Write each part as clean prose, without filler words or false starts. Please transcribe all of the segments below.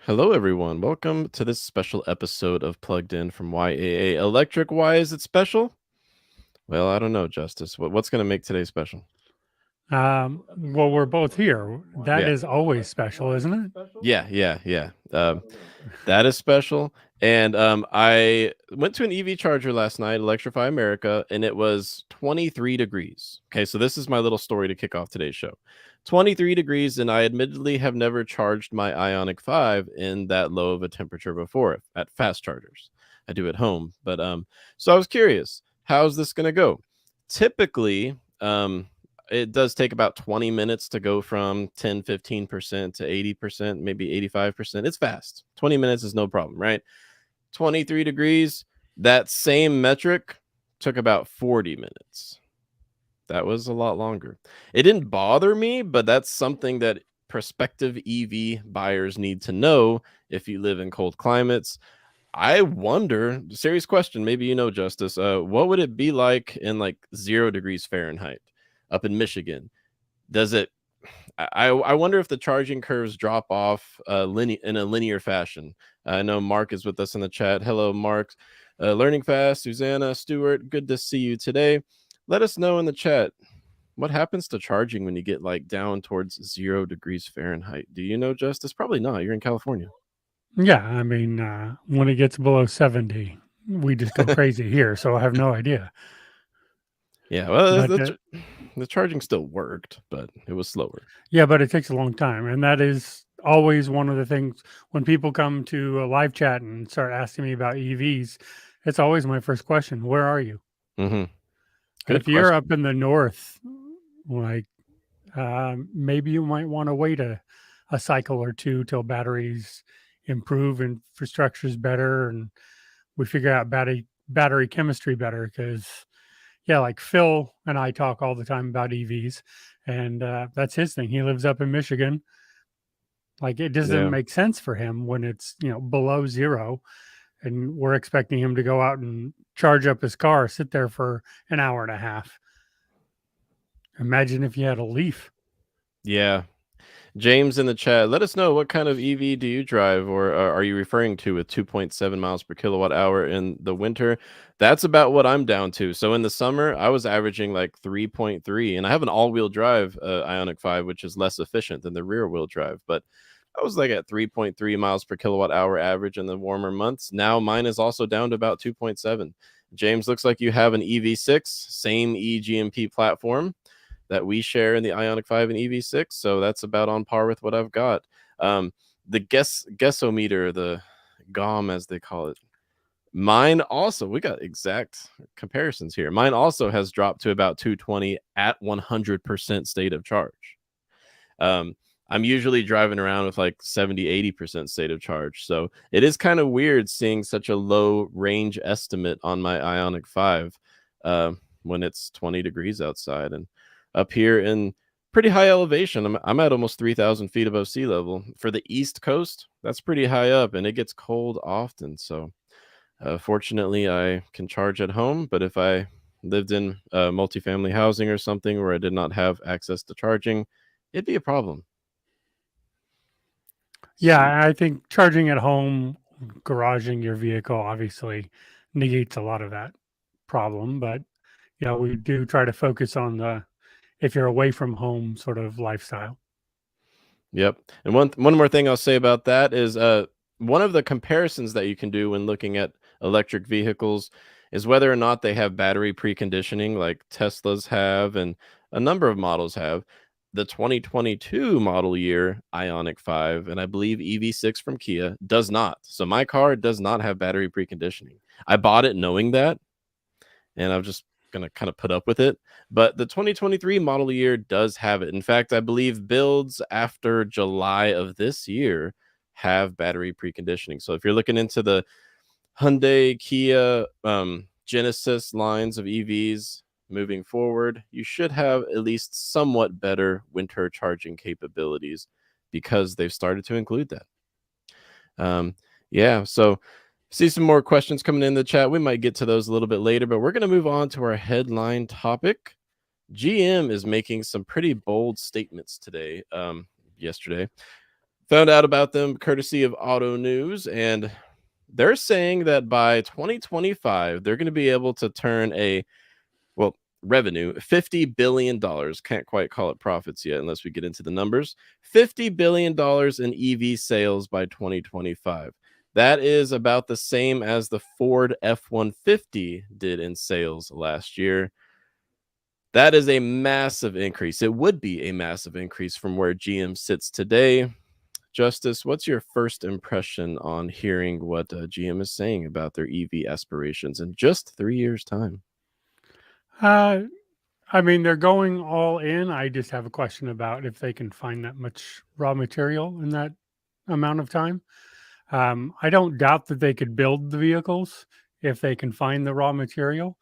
Hello, everyone. Welcome to this special episode of Plugged In from YAA Electric. Why is it special? Well, I don't know, Justice. What's going to make today special? Well, we're both here. That Yeah, is always special, isn't it? yeah. That is special. And I went to an EV charger last night, Electrify America, and it was 23 degrees. Okay, so this is my little story to kick off today's show. 23 degrees, and I admittedly have never charged my Ionic 5 in that low of a temperature before at fast chargers. I do at home, but so I was curious, how's this going to go? Typically, it does take about 20 minutes to go from 10-15% to 80%, maybe 85%. It's fast. 20 minutes is no problem, right? 23 degrees, that same metric took about 40 minutes. That was a lot longer. It didn't bother me, but that's something that prospective EV buyers need to know if you live in cold climates. I wonder, serious question, maybe you know, Justice, what would it be like in like 0 degrees Fahrenheit up in Michigan? Does it I wonder if the charging curves drop off in a linear fashion. I know Mark is with us in the chat. Hello, Mark. Learning Fast, Susanna, Stewart, good to see you today. Let us know in the chat what happens to charging when you get like down towards 0 degrees Fahrenheit. Do you know, Justice? Probably not. You're in California. Yeah, I mean, when it gets below 70, we just go crazy here. So I have no idea. Yeah, well, But the charging still worked, but it was slower. yeah, but it takes a long time. And that is always one of the things when people come to a live chat and start asking me about EVs, it's always my first question: where are you? Hmm. Good If you're up question. in the north, like maybe you might want to wait a cycle or two till batteries improve, infrastructure's better, and we figure out battery chemistry better. Because yeah, like Phil and I talk all the time about EVs, and that's his thing. He lives up in Michigan. Like it doesn't Yeah. make sense for him when it's below zero, and we're expecting him to go out and charge up his car, sit there for an hour and a half. Imagine if you had a Leaf. Yeah. James in the chat, let us know what kind of EV do you drive, or are you referring to with 2.7 miles per kilowatt hour in the winter? That's about what I'm down to. So in the summer, I was averaging like 3.3, and I have an all-wheel drive Ionic 5, which is less efficient than the rear-wheel drive, but I was like at 3.3 miles per kilowatt hour average in the warmer months. Now mine is also down to about 2.7. James, looks like you have an EV6, same eGMP platform that we share in the Ionic 5 and EV6. So that's about on par with what I've got. The guessometer, the GOM as they call it, mine also, we got exact comparisons here. Mine also has dropped to about 220 at 100% state of charge. I'm usually driving around with like 70-80% state of charge. So it is kind of weird seeing such a low range estimate on my Ionic 5 when it's 20 degrees outside. And up here in pretty high elevation, I'm at almost 3,000 feet above sea level. For the East Coast, that's pretty high up and it gets cold often. So fortunately, I can charge at home. But if I lived in multifamily housing or something where I did not have access to charging, it'd be a problem. See, Yeah, I think charging at home, garaging your vehicle obviously negates a lot of that problem. But yeah, we do try to focus on the if you're away from home sort of lifestyle. yep. And one more thing I'll say about that is one of the comparisons that you can do when looking at electric vehicles is whether or not they have battery preconditioning like Teslas have and a number of models have. The 2022 model year Ionic 5 and I believe EV6 from Kia does not. So my car does not have battery preconditioning. I bought it knowing that, and I'm just going to kind of put up with it. But the 2023 model year does have it. In fact, I believe builds after July of this year have battery preconditioning. So if you're looking into the Hyundai, Kia, Genesis lines of EVs moving forward, you should have at least somewhat better winter charging capabilities because they've started to include that. Yeah, so see some more questions coming in the chat. We might get to those a little bit later, but we're going to move on to our headline topic. GM is making some pretty bold statements today, yesterday. Found out about them courtesy of Auto News, and they're saying that by 2025, they're going to be able to turn well, revenue, $50 billion. Can't quite call it profits yet unless we get into the numbers. $50 billion in EV sales by 2025. That is about the same as the Ford F-150 did in sales last year. That is a massive increase. It would be a massive increase from where GM sits today. Justice, what's your first impression on hearing what GM is saying about their EV aspirations in just 3 years' time? Uh, I mean, they're going all in. I just have a question about if they can find that much raw material in that amount of time. I don't doubt that they could build the vehicles if they can find the raw material.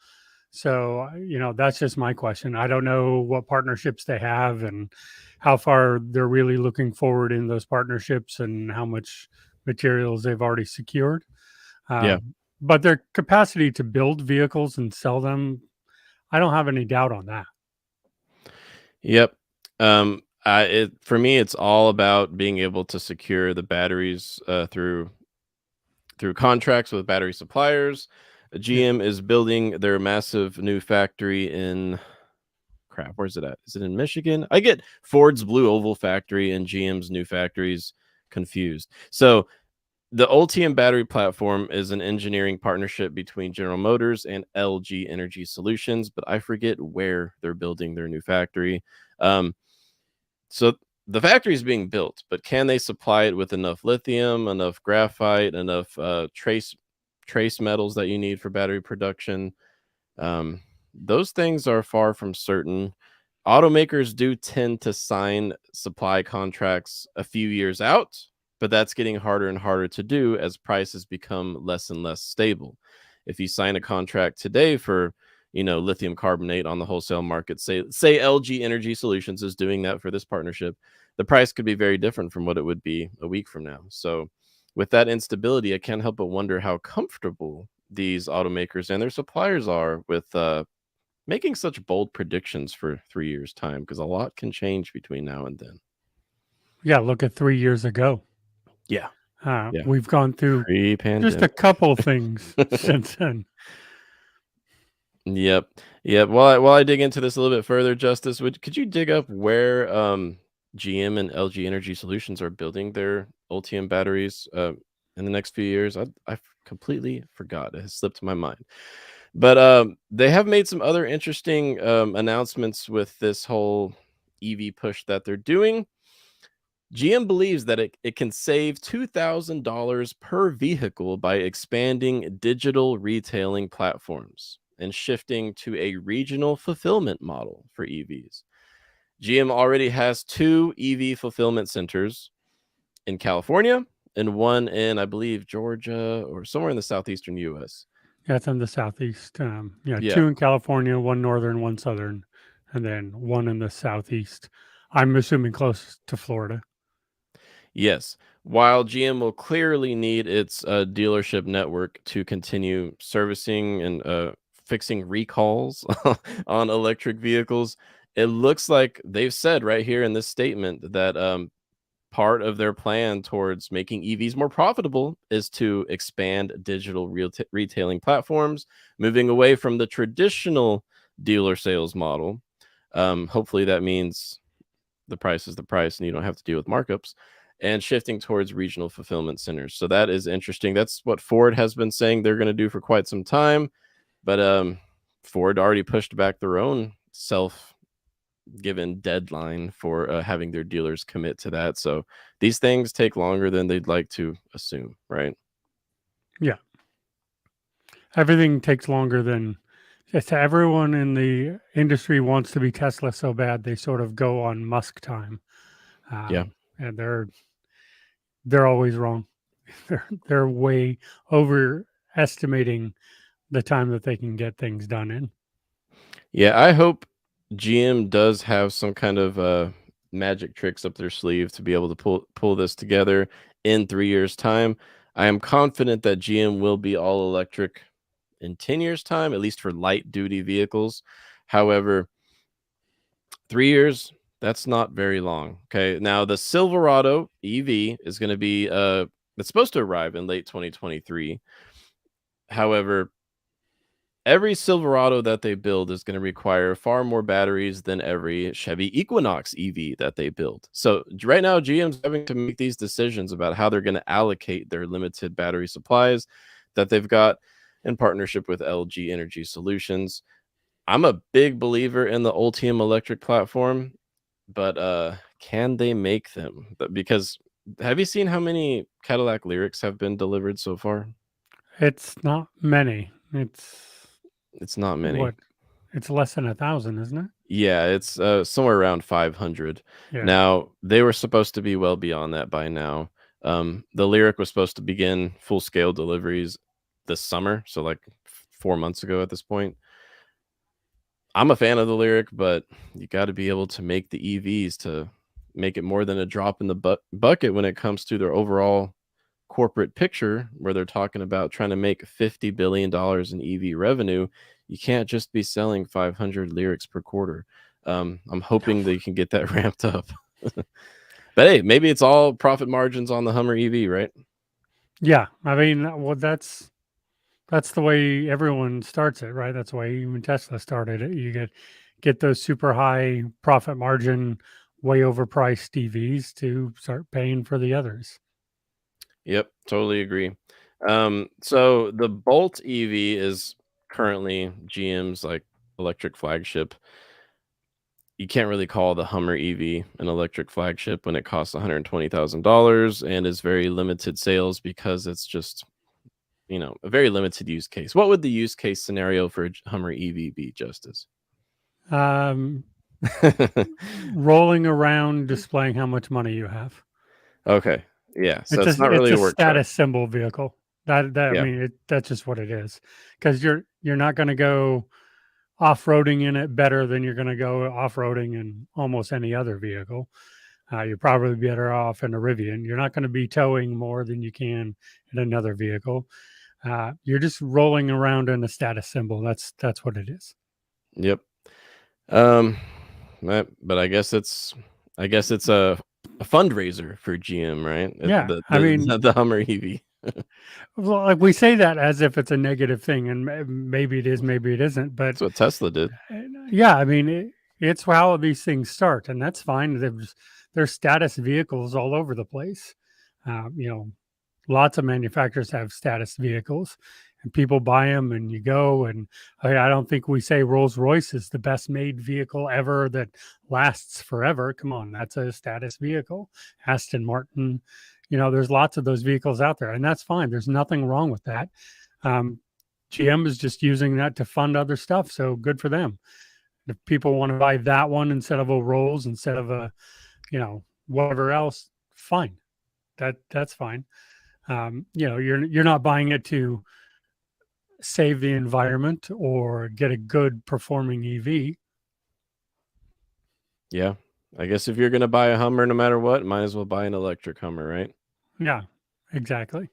So, that's just my question. I don't know what partnerships they have and how far they're really looking forward in those partnerships and how much materials they've already secured. Yeah. But their capacity to build vehicles and sell them, I don't have any doubt on that. Yep. For me, it's all about being able to secure the batteries through contracts with battery suppliers. Yeah. GM is building their massive new factory in crap. Where's it at? Is it in Michigan? I get Ford's Blue Oval factory and GM's new factories confused. So the Ultium battery platform is an engineering partnership between General Motors and LG Energy Solutions, but I forget where they're building their new factory. Um, so the factory is being built, but can they supply it with enough lithium, enough graphite, enough trace metals that you need for battery production? Um, those things are far from certain. Automakers do tend to sign supply contracts a few years out, but that's getting harder and harder to do as prices become less and less stable. If you sign a contract today for, lithium carbonate on the wholesale market, say LG Energy Solutions is doing that for this partnership, the price could be very different from what it would be a week from now. So with that instability, I can't help but wonder how comfortable these automakers and their suppliers are with making such bold predictions for 3 years' time, because a lot can change between now and then. Yeah. Look at 3 years ago. Yeah, yeah, We've gone through just a pre-pandemic. couple of things since then. Yep, yep. While I dig into this a little bit further, Justice, could you dig up where GM and LG Energy Solutions are building their Ultium batteries in the next few years? I completely forgot. It has slipped my mind. But they have made some other interesting announcements with this whole EV push that they're doing. GM believes that it can save $2,000 per vehicle by expanding digital retailing platforms and shifting to a regional fulfillment model for EVs. GM already has 2 EV fulfillment centers in California and one in, I believe, Georgia or somewhere in the southeastern US. Yeah, it's in the southeast. Yeah, Yeah. two in California, one northern, one southern, and then one in the southeast. I'm assuming close to Florida. Yes. While GM will clearly need its dealership network to continue servicing and fixing recalls on electric vehicles, it looks like they've said right here in this statement that part of their plan towards making EVs more profitable is to expand digital retailing platforms, moving away from the traditional dealer sales model. Hopefully, that means the price is the price and you don't have to deal with markups, and shifting towards regional fulfillment centers. So that is interesting. That's what Ford has been saying they're going to do for quite some time, but Ford already pushed back their own self given deadline for having their dealers commit to that. So these things take longer than they'd like to assume, right? Yeah, everything takes longer than. It's everyone in the industry wants to be Tesla so bad they sort of go on Musk time, Yeah. and they're always wrong. They're way overestimating the time that they can get things done in. Yeah, I hope GM does have some kind of magic tricks up their sleeve to be able to pull this together in 3 years' time. I am confident that GM will be all electric in 10 years' time, at least for light duty vehicles. However, 3 years, That's not very long. Okay. Now the Silverado EV is going to be it's supposed to arrive in late 2023. However, every Silverado that they build is going to require far more batteries than every Chevy Equinox EV that they build. So right now, GM's having to make these decisions about how they're going to allocate their limited battery supplies that they've got in partnership with LG Energy Solutions. I'm a big believer in the Ultium electric platform, but can they make them? Because have you seen how many Cadillac Lyrics have been delivered so far? It's not many. It's It's not many. what? It's less than 1,000, isn't it? Yeah, it's somewhere around 500. Yeah. Now, they were supposed to be well beyond that by now. The Lyric was supposed to begin full scale deliveries this summer, so like 4 months ago at this point. I'm a fan of the Lyric, but you got to be able to make the EVs to make it more than a drop in the bucket when it comes to their overall corporate picture, where they're talking about trying to make $50 billion in EV revenue. You can't just be selling 500 lyrics per quarter. I'm hoping they can get that ramped up. But hey, maybe it's all profit margins on the Hummer EV, right? Yeah. I mean, well, that's the way everyone starts it, right? That's why even Tesla started it. You get those super high profit margin, way overpriced EVs to start paying for the others. Yep, totally agree. So the Bolt EV is currently GM's like electric flagship. You can't really call the Hummer EV an electric flagship when it costs $120,000 and is very limited sales because it's just, a very limited use case. What would the use case scenario for a Hummer EV be, Justice? Um, rolling around displaying how much money you have. Okay. Yeah. So It's a it's not it's really a a work truck. status symbol vehicle. That I Yeah. mean, that's just what it is. Because you're not going to go off-roading in it better than you're going to go off-roading in almost any other vehicle. You're probably better off in a Rivian. You're not going to be towing more than you can in another vehicle. You're just rolling around in a status symbol. That's what it is. Yep. Um, but I guess it's a fundraiser for GM, right? Yeah, The I the mean, the, the Hummer EV. well, like we say that as if it's a negative thing, and maybe it is, maybe it isn't. But That's what Tesla did. yeah, I mean, it's how these things start, and that's fine. There's status vehicles all over the place. You know, lots of manufacturers have status vehicles, and people buy them, and you go. And I don't think we say Rolls Royce is the best made vehicle ever that lasts forever. Come on, that's a status vehicle. Aston Martin, there's lots of those vehicles out there, and that's fine. There's nothing wrong with that. Um, GM is just using that to fund other stuff, so good for them. If people want to buy that one instead of a Rolls, instead of a, whatever else, fine. That's fine. You're not buying it to save the environment or get a good performing EV. Yeah. I guess if you're gonna buy a Hummer no matter what, might as well buy an electric Hummer, right? Yeah, exactly.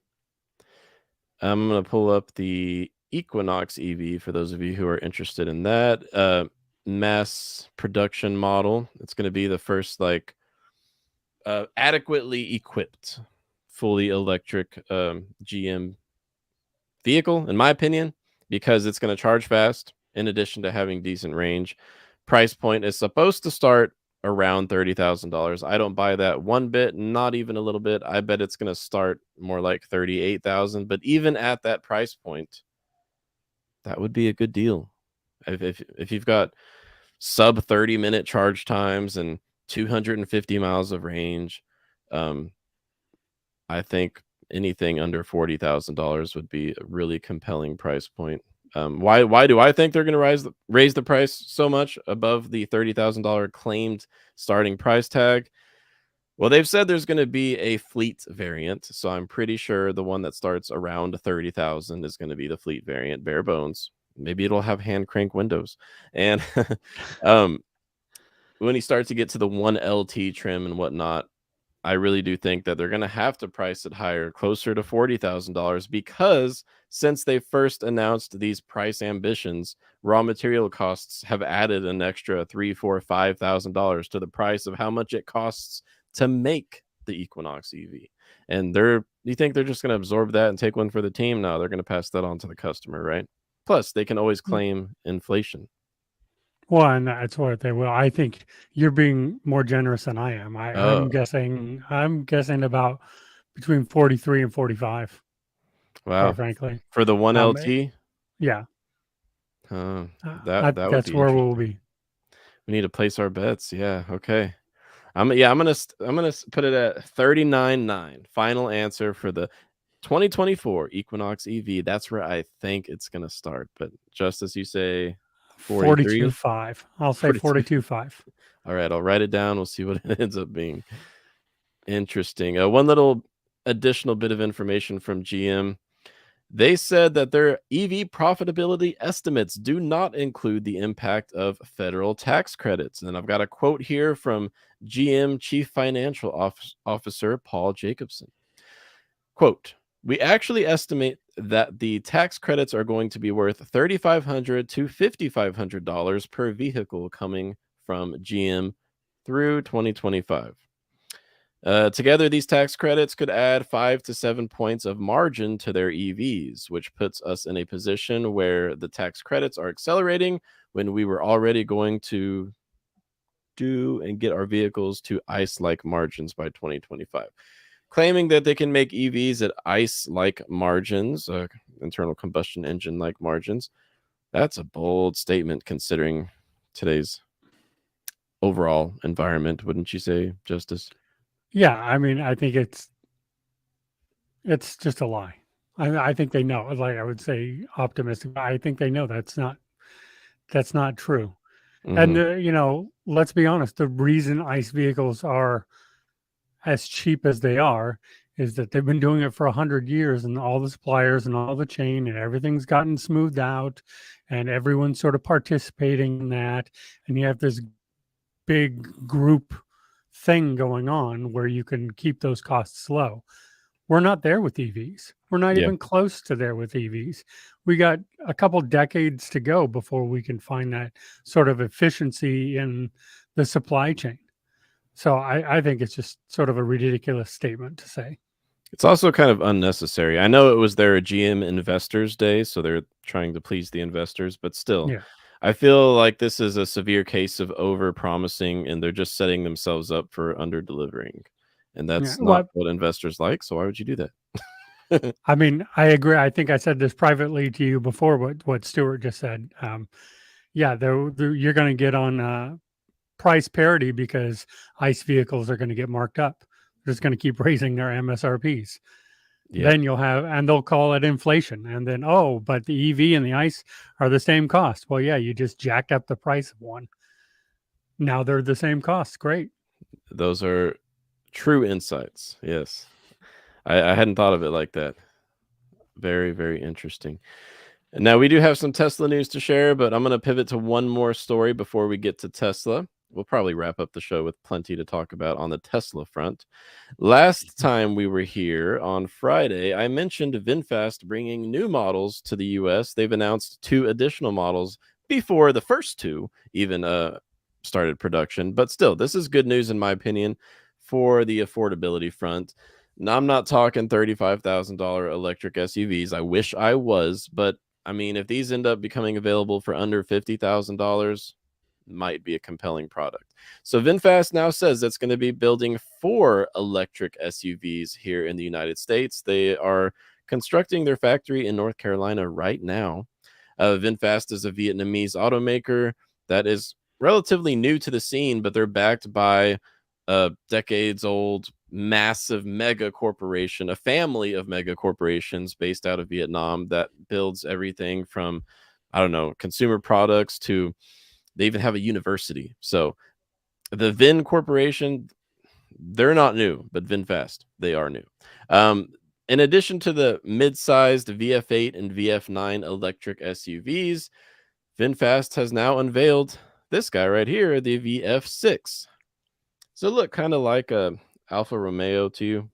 I'm gonna pull up the Equinox EV for those of you who are interested in that mass production model. It's gonna be the first like adequately equipped, fully electric GM vehicle, in my opinion, because it's going to charge fast in addition to having decent range. Price point is supposed to start around $30,000. I don't buy that one bit, not even a little bit. I bet it's going to start more like 38,000, but even at that price point, that would be a good deal. If you've got sub 30-minute charge times and 250 miles of range, um I think anything under $40,000 would be a really compelling price point. Why do I think they're going to raise the price so much above the $30,000 claimed starting price tag? Well, they've said there's going to be a fleet variant, so I'm pretty sure the one that starts around 30,000 is going to be the fleet variant, bare bones. Maybe it'll have hand crank windows, and um, when he starts to get to the 1LT trim and whatnot, I really do think that they're going to have to price it higher, closer to $40,000, because since they first announced these price ambitions, raw material costs have added an extra $3, $4, $5,000 to the price of how much it costs to make the Equinox EV. And you think they're just going to absorb that and take one for the team? No, they're going to pass that on to the customer, right? Plus, they can always claim inflation. Well, and that's what they will. I think you're being more generous than I am. I'm Oh, guessing. I'm guessing about between 43 and 45. Quite wow. frankly, For the one eh, LT, yeah, that would that's be where we'll interesting. be. We need to place our bets. Yeah. Okay. I'm gonna put it at 39.9. Final answer for the 2024 Equinox EV. That's where I think it's gonna start. But Justice, you say 43, 42.5. I'll say 42. 42.5. All right, I'll write it down. We'll see what it ends up being. Interesting. One little additional bit of information from GM. They said that their EV profitability estimates do not include the impact of federal tax credits. And I've got a quote here from GM Chief Financial Officer Paul Jacobson. Quote, "We actually estimate that the tax credits are going to be worth $3,500 to $5,500 per vehicle coming from GM through 2025. Together, these tax credits could add 5 to 7 points of margin to their EVs, which puts us in a position where the tax credits are accelerating when we were already going to do and get our vehicles to ICE like margins by 2025. Claiming that they can make EVs at ICE like margins, internal combustion engine like margins, that's a bold statement considering today's overall environment, wouldn't you say, Justice? Yeah, I mean, I think it's just a lie. I think they know. Like I would say, optimistic. But I think they know that's not true. And Hmm. let's be honest. The reason ICE vehicles are as cheap as they are is that they've been doing it for 100 years, and all the suppliers and all the chain and everything's gotten smoothed out, and everyone's sort of participating in that, and you have this big group thing going on where you can keep those costs low. We're not there with EVs. We're not Yeah. even close to there with EVs. We got a couple decades to go before we can find that sort of efficiency in the supply chain. So I think it's just sort of a ridiculous statement to say. It's also kind of unnecessary. I know it was their GM Investors Day, so they're trying to please the investors, but still, Yeah. I feel like this is a severe case of over promising and they're just setting themselves up for under delivering. And Yeah. that's not Well, what investors like. So why would you do that? I mean, I agree. I think I said this privately to you before what Stuart just said. Yeah, you're going to get on price parity because ICE vehicles are going to get marked up. They're just going to keep raising their MSRPs. Yeah. Then you'll have, and they'll call it inflation. And then, oh, but the EV and the ICE are the same cost. Well, yeah, you just jacked up the price of one. Now they're the same cost. Great. Those are true insights. Yes. I hadn't thought of it like that. Very, very interesting. And now we do have some Tesla news to share, but I'm going to pivot to one more story before we get to Tesla. We'll probably wrap up the show with plenty to talk about on the Tesla front. Last time we were here on Friday, I mentioned VinFast bringing new models to the US. They've announced 2 additional models before the first 2 even started production. But still, this is good news, in my opinion, for the affordability front. Now, I'm not talking $35,000 electric SUVs. I wish I was, but I mean, if these end up becoming available for under $50,000, might be a compelling product. So VinFast now says it's going to be building 4 electric SUVs here in the United States. They are constructing their factory in North Carolina right now. VinFast is a Vietnamese automaker that is relatively new to the scene, but they're backed by a decades old massive mega corporation, a family of mega corporations based out of Vietnam that builds everything from, I don't know, consumer products to they even have a university. So the Vin Corporation, they're not new, but VinFast, they are new. Um, in addition to the mid-sized VF8 and VF9 electric SUVs, VinFast has now unveiled this guy right here, the VF6. So look kind of like Alfa Romeo to you?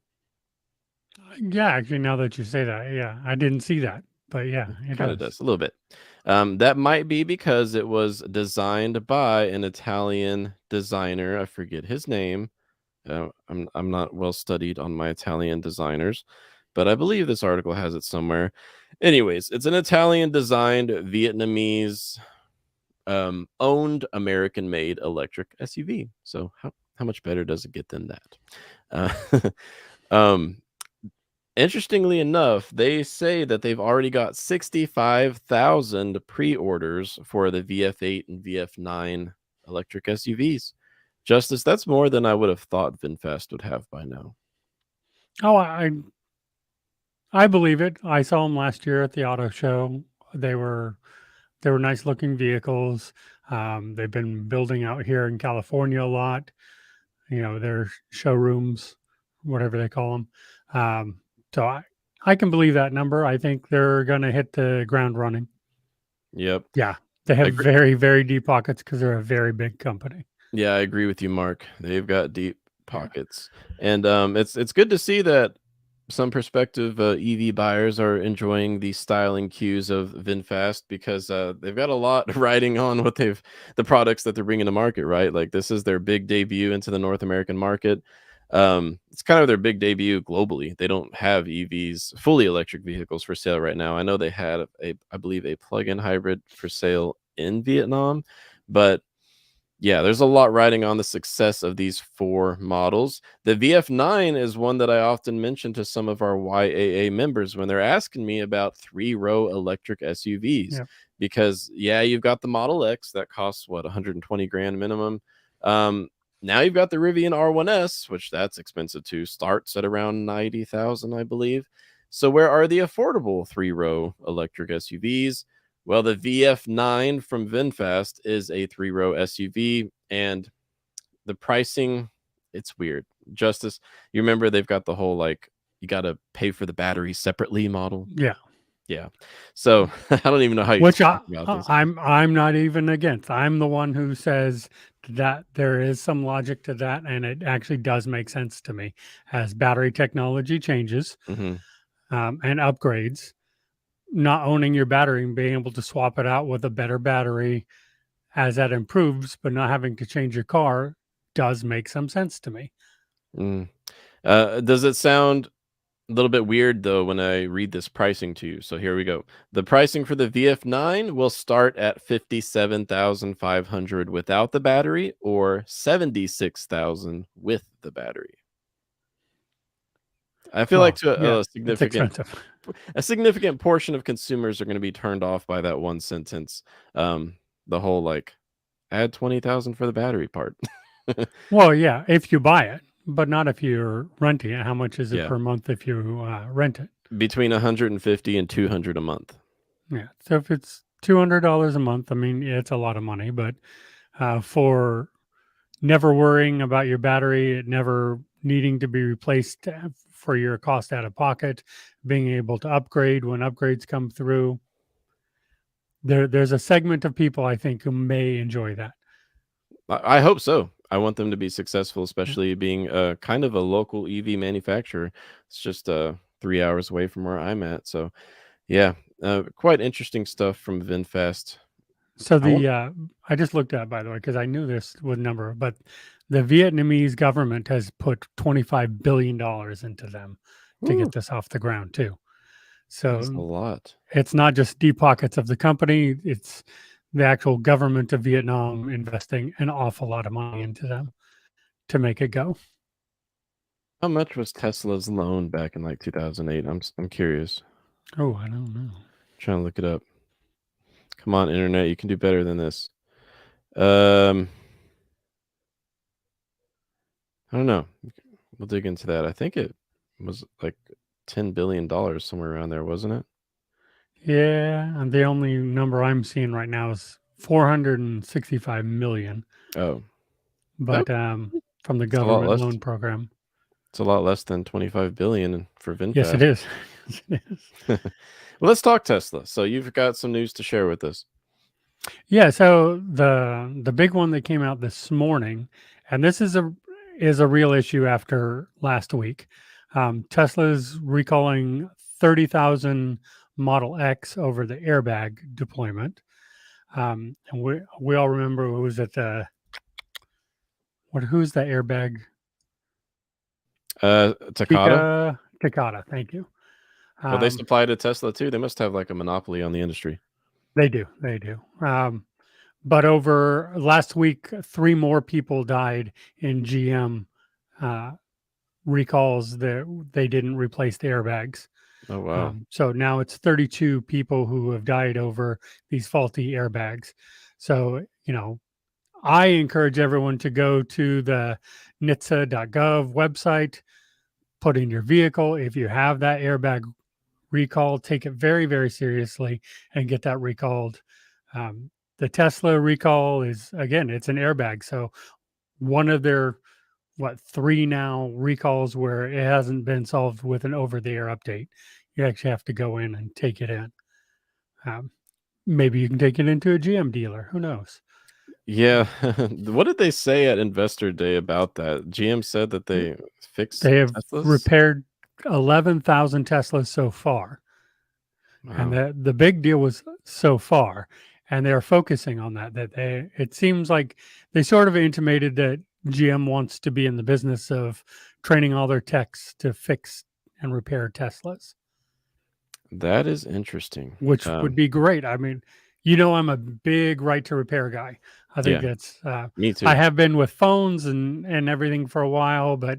Yeah, actually, now that you say that, yeah, I didn't see that, but yeah, it Kind of does. does a little bit. That might be because it was designed by an Italian designer. I forget his name. I'm not well studied on my Italian designers, but I believe this article has it somewhere. Anyways, it's an Italian designed Vietnamese owned American made electric SUV. So how much better does it get than that? Uh, um, Interestingly enough, they say that they've already got 65,000 pre-orders for the VF8 and VF9 electric SUVs. Justice, that's more than I would have thought VinFast would have by now. Oh, I believe it. I saw them last year at the auto show. They were they were nice looking vehicles. They've been building out here in California a lot. You know, their showrooms, whatever they call them. So I can believe that number. I think they're going to hit the ground running. Yep. Yeah, they I have agree. very very deep pockets because they're a very big company. Yeah, I agree with you, Mark. They've got deep Yeah. pockets. And it's good to see that some prospective EV buyers are enjoying the styling cues of VinFast because they've got a lot riding on what the products that they're bringing to market, right? Like this is their big debut into the North American market. It's kind of their big debut globally. They don't have EVs, fully electric vehicles for sale right now. I know they had I believe, a plug-in hybrid for sale in Vietnam, but yeah, there's a lot riding on the success of these four models. The VF9 is one that I often mention to some of our YAA members when they're asking me about three-row electric SUVs. Yeah. Because yeah, you've got the Model X that costs what, 120 grand minimum. Um, Now you've got the Rivian R1S, which that's expensive too, starts at around 90,000, I believe. So where are the affordable three-row electric SUVs? Well, the VF9 from VinFast is a three-row SUV, and the pricing, it's weird. Justice, you remember they've got the whole like you got to pay for the battery separately model. Yeah. Yeah. So I don't even know how you Which talk about this. I'm not even against. I'm the one who says that there is some logic to that, and it actually does make sense to me as battery technology changes Hmm. and upgrades. Not owning your battery and being able to swap it out with a better battery as that improves, but not having to change your car does make some sense to me. Mm. Does it sound a little bit weird though when I read this pricing to you? So here we go. The pricing for the VF9 will start at 57,500 without the battery or 76,000 with the battery. I feel like Well, to yeah, a it's significant expensive. portion of consumers are going to be turned off by that one sentence. The whole like add 20,000 for the battery part. Well, yeah, if you buy it, but not if you're renting it. How much is it Yeah, per month if you rent it? between 150 and 200 a month. Yeah. So if it's $200 a month, I mean, yeah, it's a lot of money, but for never worrying about your battery, it never needing to be replaced for your cost out of pocket, being able to upgrade when upgrades come through. There's a segment of people I think who may enjoy that. I hope so. I want them to be successful, Yeah. especially being kind of a local EV manufacturer. It's just 3 hours away from where I'm at. So yeah, quite interesting stuff from VinFast. So I want. I just looked at, by the way, because I knew this was number, but the Vietnamese government has put $25 billion into them to Whew, get this off the ground too. that is a So lot. it's not just deep pockets of the company; it's the actual government of Vietnam investing an awful lot of money into them to make it go. How much was Tesla's loan back in like 2008? I'm curious. Oh, I don't know. Trying to look it up. Come on, internet, you can do better than this. Um, I don't know. We'll dig into that. I think it was like $10 billion somewhere around there, wasn't it? Yeah, and the only number I'm seeing right now is 465 million, Oh, that, but from the it's a lot government less. loan program. It's a lot less than 25 billion for Yes, it VinFast. is. Yes, it is. Well, let's talk Tesla. So you've got some news to share with us. Yeah, so the big one that came out this morning, and this is is a real issue after last week. Tesla's recalling 30,000 Model X over the airbag deployment. And we all remember who was at the who's the airbag? Takata. Takata. Thank you. Well, they Um, supply to Tesla too. They must have like a monopoly on the industry. they do. They do. But over last week, 3 more people died in GM uh, recalls that they didn't replace the airbags. Oh wow. So now it's 32 people who have died over these faulty airbags. So, I encourage everyone to go to the NHTSA.gov website, put in your vehicle. If you have that airbag recall, take it very, very seriously and get that recalled. The Tesla recall is, again, it's an airbag. So one of their, 3 now recalls where it hasn't been solved with an over the air update. You actually have to go in and take it in. Um, Maybe you can take it into a GM dealer. Who knows? Yeah. What did they say at Investor Day about that? GM said that they fixed They have Teslas. repaired 11,000 Teslas so far. And Wow. the big deal was so far. And they're focusing on that. It seems like they sort of intimated that GM wants to be in the business of training all their techs to fix and repair Teslas, That is interesting. which would be great. I mean, I'm a big right to repair guy. I think Yeah, that's me I too. have been with phones and everything for a while, but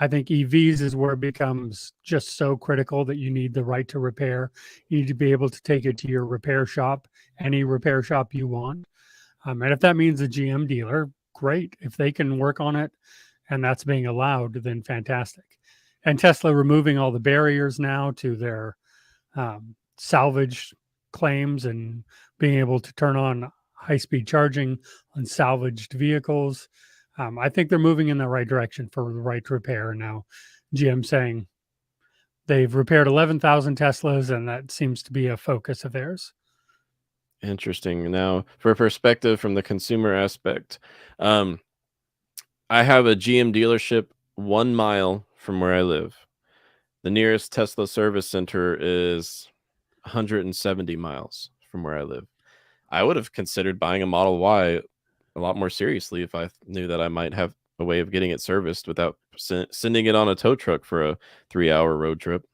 I think EVs is where it becomes just so critical that you need the right to repair. You need to be able to take it to your repair shop, any repair shop you want. And if that means a GM dealer, great. If they can work on it and that's being allowed, then fantastic. And Tesla removing all the barriers now to their salvage claims and being able to turn on high speed charging on salvaged vehicles. I think they're moving in the right direction for the right to repair. And now GM saying they've repaired 11,000 Teslas, and that seems to be a focus of theirs. Interesting. Now, for perspective from the consumer aspect, um, I have a GM dealership 1 mile from where I live. The nearest Tesla service center is 170 miles from where I live. I would have considered buying a Model Y a lot more seriously if I knew that I might have a way of getting it serviced without sending it on a tow truck for a 3-hour road trip.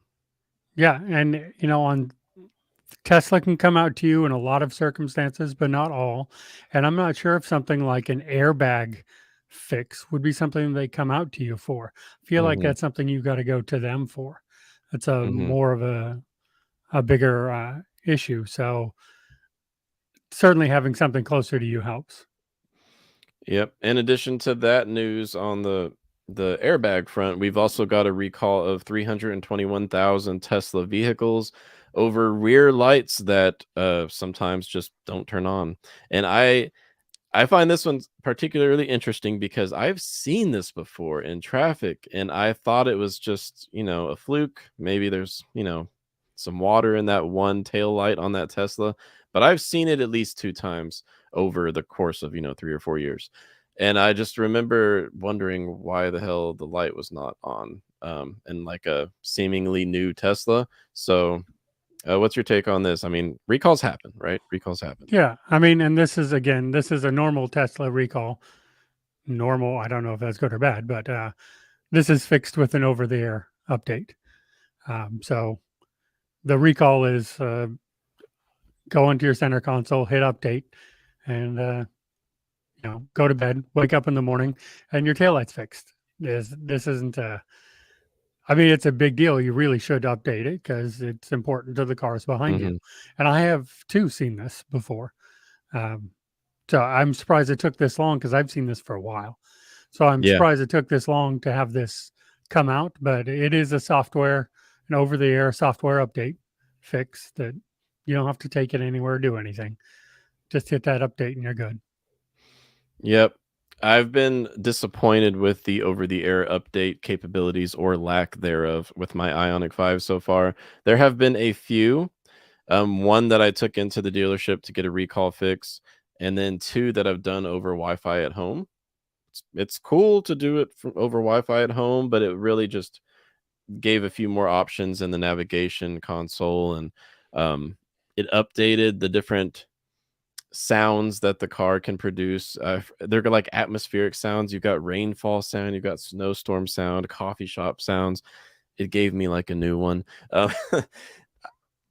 Yeah. And, on Tesla can come out to you in a lot of circumstances, but not all. And I'm not sure if something like an airbag fix would be something they come out to you for. I feel like Hmm. that's something you got to go to them for. It's a Hmm. more of a bigger issue. So certainly having something closer to you helps. Yep. In addition to that news on the airbag front, we've also got a recall of 321,000 Tesla vehicles over rear lights that sometimes just don't turn on. And I find this one particularly interesting because I've seen this before in traffic and I thought it was just, a fluke. Maybe there's, some water in that one tail light on that Tesla, but I've seen it at least 2 times over the course of, 3 or 4 years. And I just remember wondering why the hell the light was not on in like a seemingly new Tesla. So, what's your take on this? I mean, recalls happen, right? Recalls happen. Yeah. I mean, and this is a normal Tesla recall. Normal. I don't know if that's good or bad, but this is fixed with an over the air update. So the recall is go into your center console, hit update, and go to bed, wake up in the morning, and your taillight's fixed. This isn't a I mean, it's a big deal. You really should update it because it's important to the cars behind you. Hmm. And I have too seen this before. Um, so I'm surprised it took this long because I've seen this for a while. So I'm Yeah. surprised it took this long to have this come out. But it is a software, an over the air software update fix that you don't have to take it anywhere or do anything. Just hit that update and you're good. Yep. I've been disappointed with the over-the-air update capabilities or lack thereof with my Ioniq 5 so far. There have been a few, one that I took into the dealership to get a recall fix, and then two that I've done over Wi-Fi at home. it's cool to do it from over Wi-Fi at home, but it really just gave a few more options in the navigation console, and it updated the different sounds that the car can produce. They're like atmospheric sounds. You've got rainfall sound, you've got snowstorm sound, coffee shop sounds. It gave me like a new one.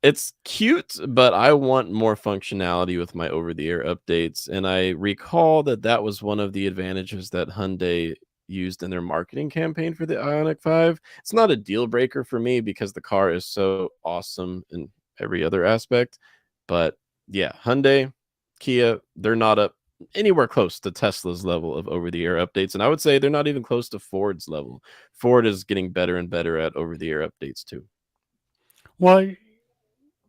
It's cute, but I want more functionality with my over-the-air updates, and I recall that that was one of the advantages that Hyundai used in their marketing campaign for the Ioniq 5. It's not a deal breaker for me because the car is so awesome in every other aspect, but yeah, Hyundai, Kia, they're not up anywhere close to Tesla's level of over-the-air updates, and I would say they're not even close to Ford's level. Ford is getting better and better at over-the-air updates too. Well,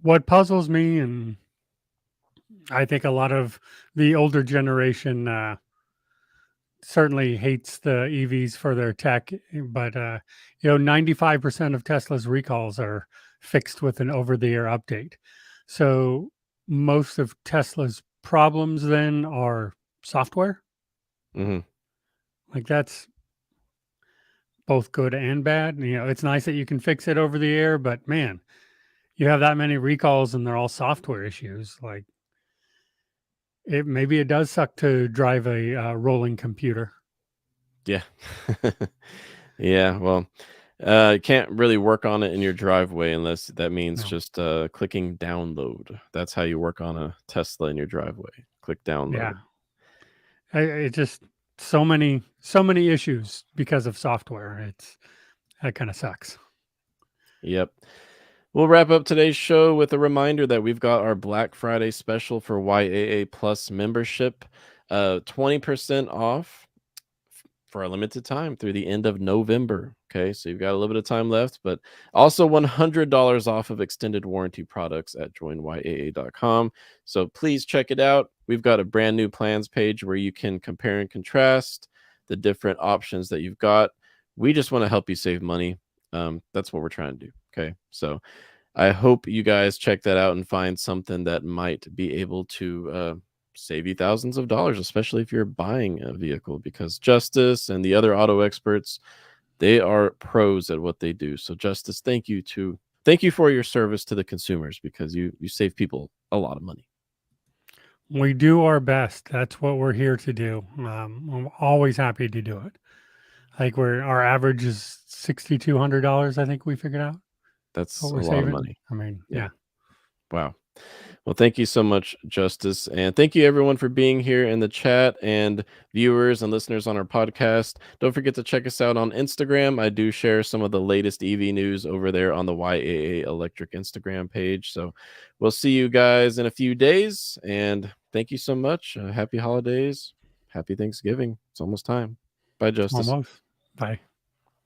what puzzles me, and I think a lot of the older generation certainly hates the EVs for their tech, but 95% of Tesla's recalls are fixed with an over-the-air update. So most of Tesla's problems then are software. Mhm. Like that's both good and bad. It's nice that you can fix it over the air, but man, you have that many recalls and they're all software issues. Like maybe it does suck to drive a rolling computer. Yeah. Yeah, well, you can't really work on it in your driveway unless that means No. just, clicking download. That's how you work on a Tesla in your driveway. Click Yeah. download. It just so many issues because of software. That kind of sucks. Yep. We'll wrap up today's show with a reminder that we've got our Black Friday special for YAA Plus membership, 20% off for a limited time through the end of November. Okay, so you've got a little bit of time left, but also $100 off of extended warranty products at joinyaa.com. So please check it out. We've got a brand new plans page where you can compare and contrast the different options that you've got. We just want to help you save money. That's what we're trying to do. Okay, so I hope you guys check that out and find something that might be able to save you thousands of dollars, especially if you're buying a vehicle, because Justice and the other auto experts, they are pros at what they do. So Justice, thank you for your service to the consumers, because you save people a lot of money. We do our best. That's what we're here to do. I'm always happy to do it. Like our average is $6,200. I think we figured out what That's a we're lot of saving. money. I mean, Yeah. yeah. Wow. Well, thank you so much, Justice. And thank you, everyone, for being here in the chat, and viewers and listeners on our podcast. Don't forget to check us out on Instagram. I do share some of the latest EV news over there on the YAA Electric Instagram page. So we'll see you guys in a few days. And thank you so much. Happy holidays. Happy Thanksgiving. It's almost time. Bye, Justice. Almost. Bye.